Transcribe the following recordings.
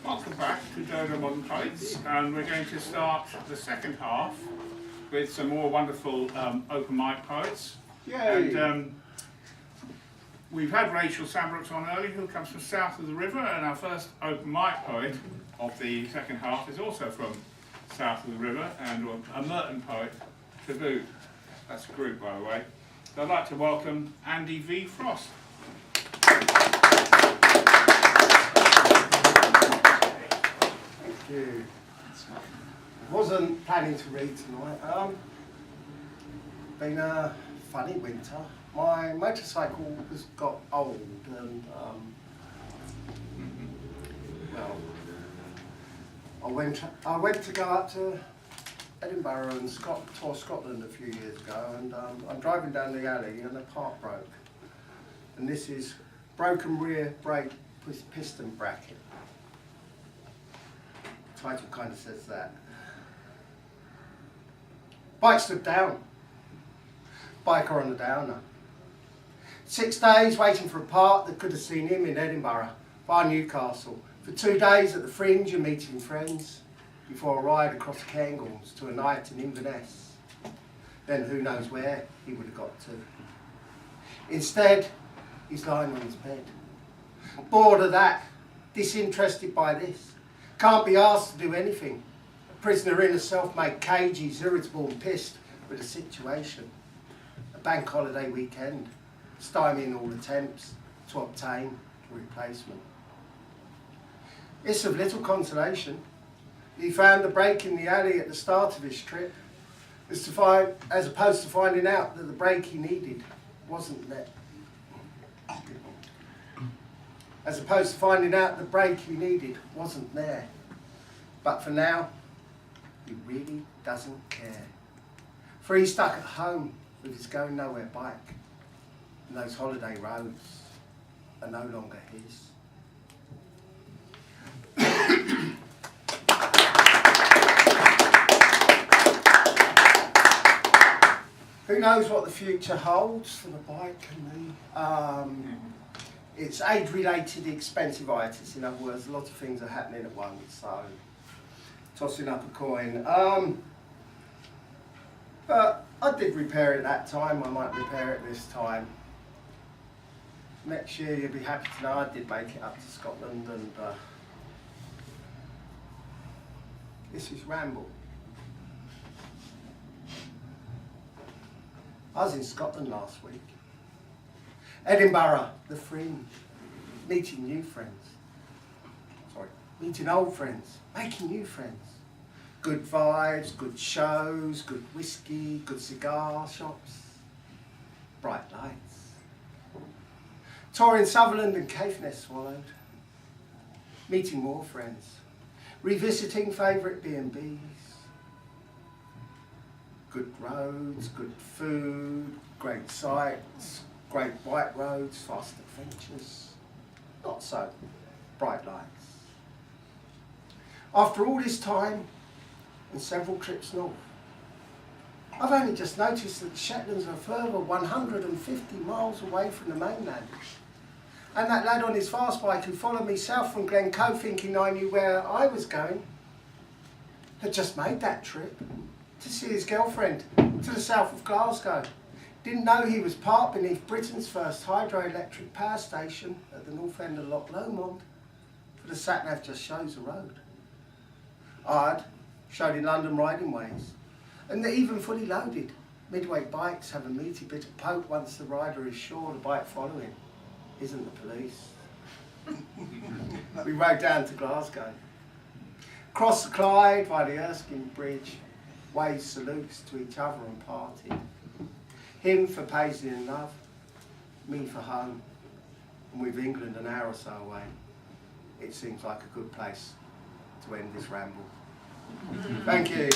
Welcome back to Dodo Modern Poets, and we're going to start the second half with some more wonderful open mic poets. Yay! And we've had Rachel Sandbox on earlier, who comes from south of the river, and our first open mic poet of the second half is also from south of the river, and a Merton poet to boot. That's a group, by the way. So I'd like to welcome Andy V.Frost. Thank you. I wasn't planning to read tonight. Been a funny winter. My motorcycle has got old and well, I went to go up to Edinburgh and tour Scotland a few years ago, and I'm driving down the alley and the part broke. And this is broken rear brake piston bracket. The title kind of says that. Bike stood down. Biker on the downer. 6 days waiting for a part that could have seen him in Edinburgh, via Newcastle. For 2 days at the Fringe and meeting friends, before a ride across Cairngorms to a night in Inverness. Then who knows where he would have got to. Instead, he's lying on his bed. Bored of that, disinterested by this. Can't be asked to do anything. A prisoner in a self-made cage, he's irritable and pissed with the situation. A bank holiday weekend, stymieing all attempts to obtain a replacement. It's of little consolation. He found the break in the alley at the start of his trip, as opposed to finding out that the break he needed wasn't there. As opposed to finding out the break he needed wasn't there. But for now, he really doesn't care. For he's stuck at home with his going nowhere bike, and those holiday roads are no longer his. Who knows what the future holds for the bike and me? It's age-related expensivitis. In other words, a lot of things are happening at once, so tossing up a coin. But I did repair it that time. I might repair it this time. Next year you'll be happy to know I did make it up to Scotland, and this is Ramble. I was in Scotland last week. Edinburgh, the Fringe, meeting new friends. Sorry, meeting old friends, making new friends. Good vibes, good shows, good whiskey, good cigar shops, bright lights. Touring Sutherland and Caithness swallowed. Meeting more friends. Revisiting favourite B&Bs. Good roads, good food, great sights, great white roads, fast adventures. Not so bright lights. After all this time and several trips north, I've only just noticed that the Shetlands are a further 150 miles away from the mainland. And that lad on his fast bike who followed me south from Glencoe thinking I knew where I was going had just made that trip to see his girlfriend to the south of Glasgow. Didn't know he was parked beneath Britain's first hydroelectric power station at the north end of Loch Lomond, for the sat-nav just shows the road. Odd, showed in London riding ways, and they're even fully loaded. Midway bikes have a meaty bit of poke once the rider is sure the bike following isn't the police. We rode down to Glasgow. Crossed the Clyde via the Erskine Bridge, waved salutes to each other and parted. Him for Paisley and love, me for home, and with England an hour or so away, it seems like a good place to end this ramble. Thank you.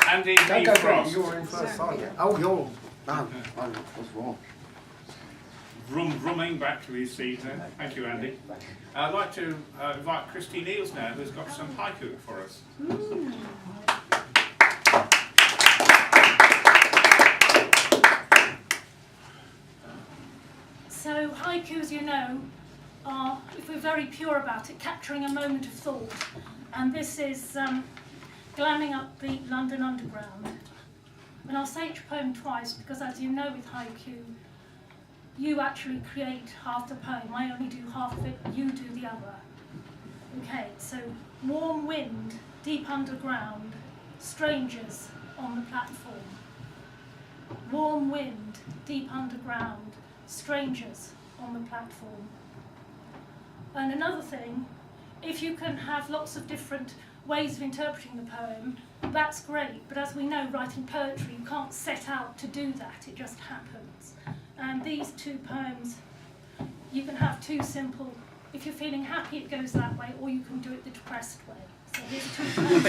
Andy Don't go for it, V.Frost. you're in first, aren't you? Oh, you're... No, what's wrong? Rumming back to his seat there. Thank you, Andy. I'd like to invite Christine Eales now, who's got some haiku for us. So haikus, you know, are, if we're very pure about it, capturing a moment of thought. And this is glamming up the London Underground. And I'll say each poem twice because, as you know with haiku, you actually create half the poem. I only do half of it, you do the other. Okay, so warm wind, deep underground, strangers on the platform. Warm wind, deep underground, strangers on the platform. And another thing, if you can have lots of different ways of interpreting the poem, that's great, but as we know, writing poetry, you can't set out to do that, it just happens. And these two poems, you can have two simple, if you're feeling happy it goes that way, or you can do it the depressed way. So here's two poems.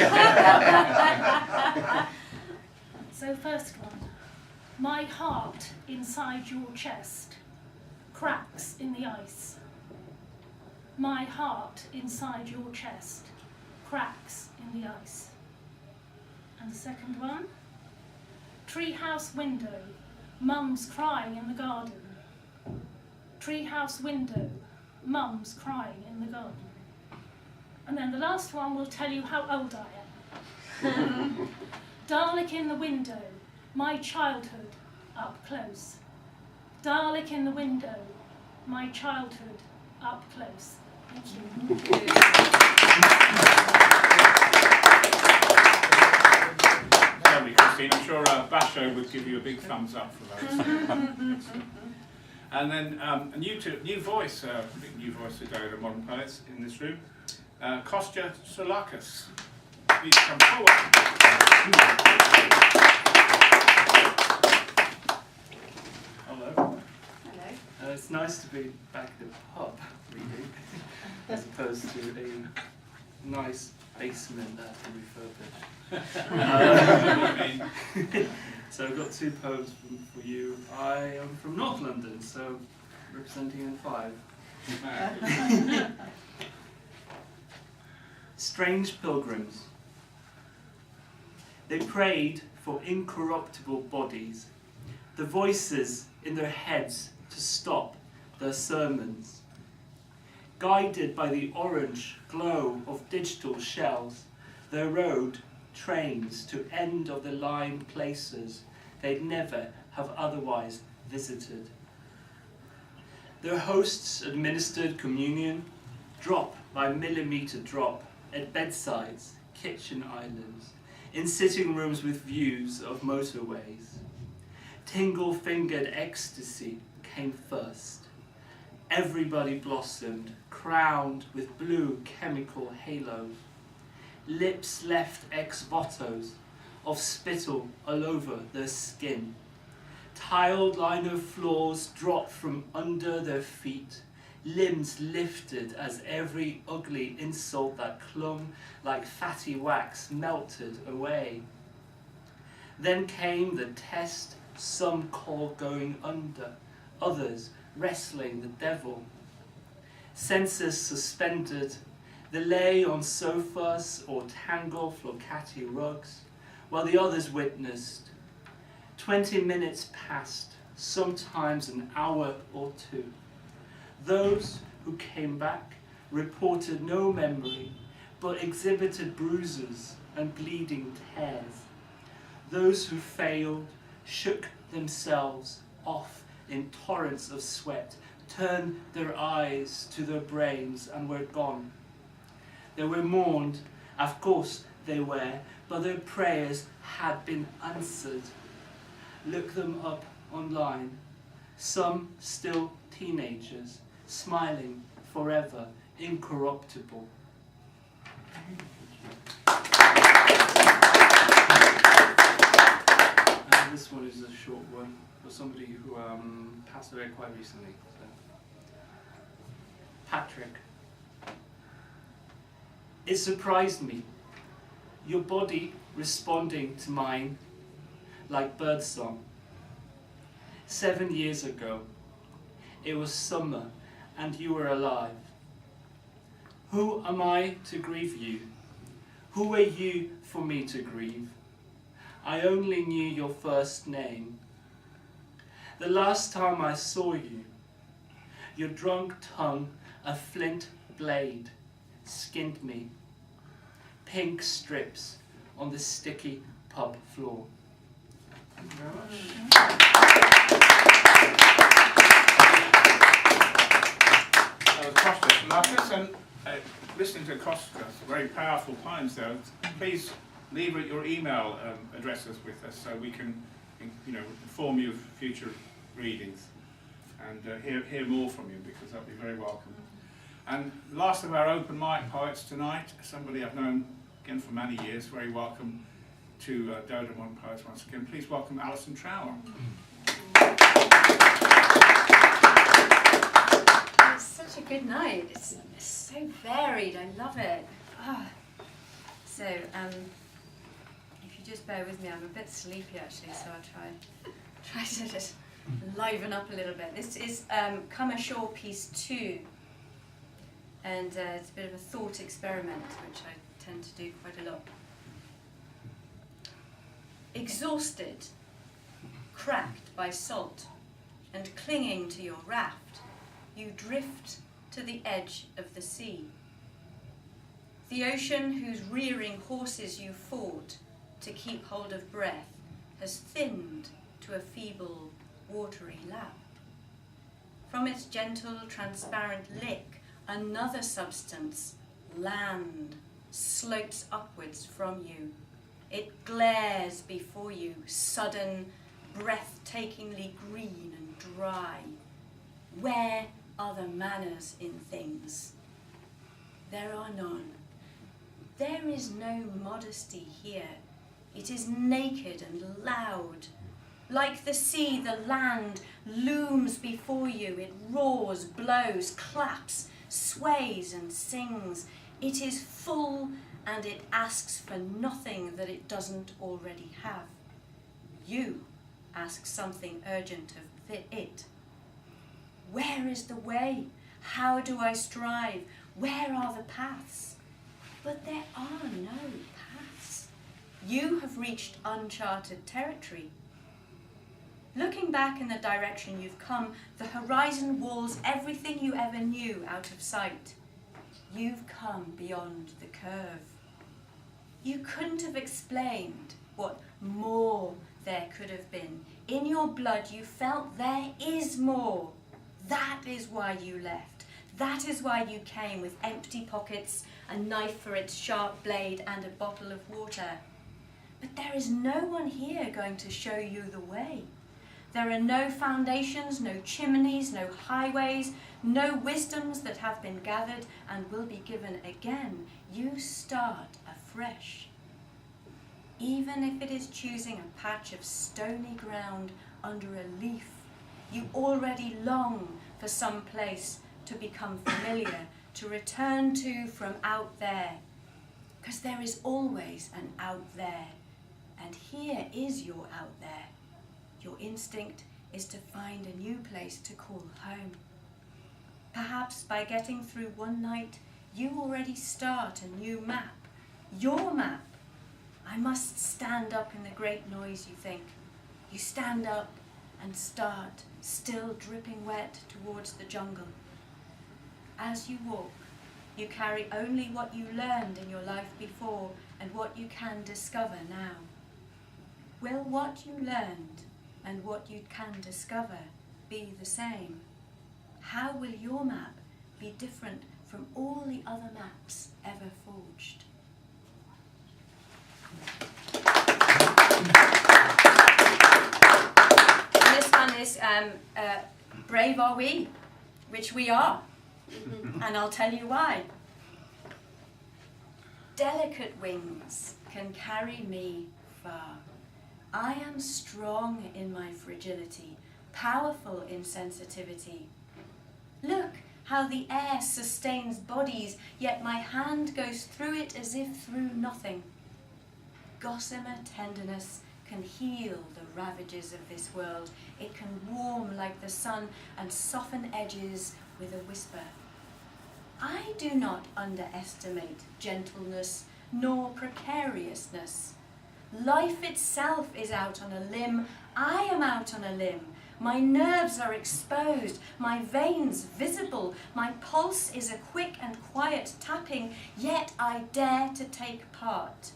So first one, my heart inside your chest, cracks in the ice. My heart inside your chest, cracks in the ice. And the second one, treehouse window, mum's crying in the garden. Treehouse window, mum's crying in the garden. And then the last one will tell you how old I am. Dalek in the window, my childhood up close. Dalek in the window, my childhood up close. Thank you. Lovely, Christine. I'm sure Basho would give you a big thumbs up for those. And then a new voice, big new voice today, the modern poets in this room, Kostya, Tsolakis. Please come forward. Hello. Hello. It's nice to be back at the pub reading, as opposed to a nice basement that we refurbished. So I've got two poems for you. I am from North London, so representing N5. Strange pilgrims. They prayed for incorruptible bodies, the voices in their heads to stop their sermons. Guided by the orange glow of digital shells, they rode trains to end-of-the-line places they'd never have otherwise visited. Their hosts administered communion, drop by millimetre drop, at bedsides, kitchen islands, in sitting rooms with views of motorways. Tingle-fingered ecstasy came first. Everybody blossomed, crowned with blue chemical halos. Lips left ex-votos of spittle all over their skin. Tiled lino floors dropped from under their feet. Limbs lifted as every ugly insult that clung like fatty wax melted away. Then came the test some call going under, others wrestling the devil. Senses suspended, they lay on sofas or tangled flocati rugs, while the others witnessed. 20 minutes passed, sometimes an hour or two. Those who came back reported no memory, but exhibited bruises and bleeding tears. Those who failed shook themselves off in torrents of sweat, turned their eyes to their brains and were gone. They were mourned, of course they were, but their prayers had been answered. Look them up online. Some still teenagers, smiling forever, incorruptible. And this one is a short one for somebody who passed away quite recently. So. Patrick. It surprised me, your body responding to mine like birdsong. 7 years ago, it was summer and you were alive. Who am I to grieve you? Who are you for me to grieve? I only knew your first name. The last time I saw you, Your drunk tongue, a flint blade, skinned me. Pink strips on the sticky pub floor. Thank you very much. That was Kostya Tsolakis, and listening to Kostya's very powerful poems there, please leave your email addresses with us so we can, inform you of future readings and hear more from you, because that'll be very welcome. And last of our open mic poets tonight, somebody I've known again for many years, very welcome to Dodo Modern Poets once again. Please welcome Alison Trower. It's such a good night. It's so varied. I love it. So, if you just bear with me, I'm a bit sleepy actually, so I'll try to just liven up a little bit. This is Come Ashore Piece 2, and it's a bit of a thought experiment, which I tend to do quite a lot. Exhausted, cracked by salt, and clinging to your raft, you drift to the edge of the sea. The ocean whose rearing horses you fought to keep hold of breath has thinned to a feeble, watery lap. From its gentle, transparent lick, another substance, land, slopes upwards from you. It glares before you, sudden, breathtakingly green and dry. Where are the manners in things? There are none. There is no modesty here. It is naked and loud. Like the sea, the land looms before you. It roars, blows, claps, sways and sings. It is full, and it asks for nothing that it doesn't already have. You ask something urgent of it. Where is the way? How do I strive? Where are the paths? But there are no paths. You have reached uncharted territory. Looking back in the direction you've come, the horizon walls everything you ever knew out of sight. You've come beyond the curve. You couldn't have explained what more there could have been. In your blood you felt there is more. That is why you left. That is why you came with empty pockets, a knife for its sharp blade, and a bottle of water. But there is no one here going to show you the way. There are no foundations, no chimneys, no highways, no wisdoms that have been gathered and will be given again. You start afresh. Even if it is choosing a patch of stony ground under a leaf, you already long for some place to become familiar, to return to from out there. Because there is always an out there, and here is your out there. Your instinct is to find a new place to call home. Perhaps by getting through one night, you already start a new map. Your map. I must stand up in the great noise, you think. You stand up and start, still dripping wet, towards the jungle. As you walk, you carry only what you learned in your life before and what you can discover now. Will what you learned and what you can discover be the same? How will your map be different from all the other maps ever forged? And this one is Brave Are We, which we are, and I'll tell you why. Delicate wings can carry me far. I am strong in my fragility, powerful in sensitivity. Look how the air sustains bodies, yet my hand goes through it as if through nothing. Gossamer tenderness can heal the ravages of this world. It can warm like the sun and soften edges with a whisper. I do not underestimate gentleness nor precariousness. Life itself is out on a limb. I am out on a limb. My nerves are exposed, my veins visible, my pulse is a quick and quiet tapping, yet I dare to take part.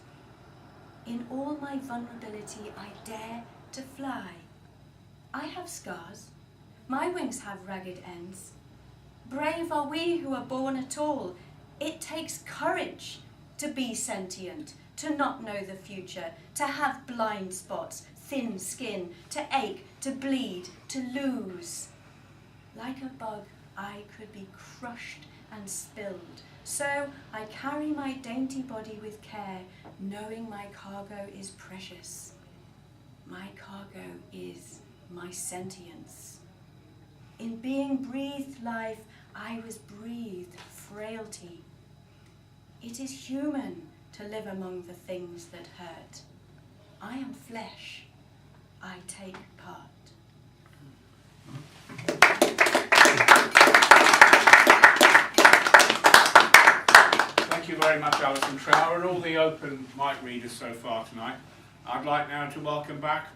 In all my vulnerability, I dare to fly. I have scars, my wings have ragged ends. Brave are we who are born at all. It takes courage to be sentient, to not know the future, to have blind spots, thin skin, to ache, to bleed, to lose. Like a bug, I could be crushed and spilled. So I carry my dainty body with care, knowing my cargo is precious. My cargo is my sentience. In being breathed life, I was breathed frailty. It is human to live among the things that hurt. I am flesh. I take part. Thank you very much, Alison, Trower, and all the open mic readers so far tonight. I'd like now to welcome back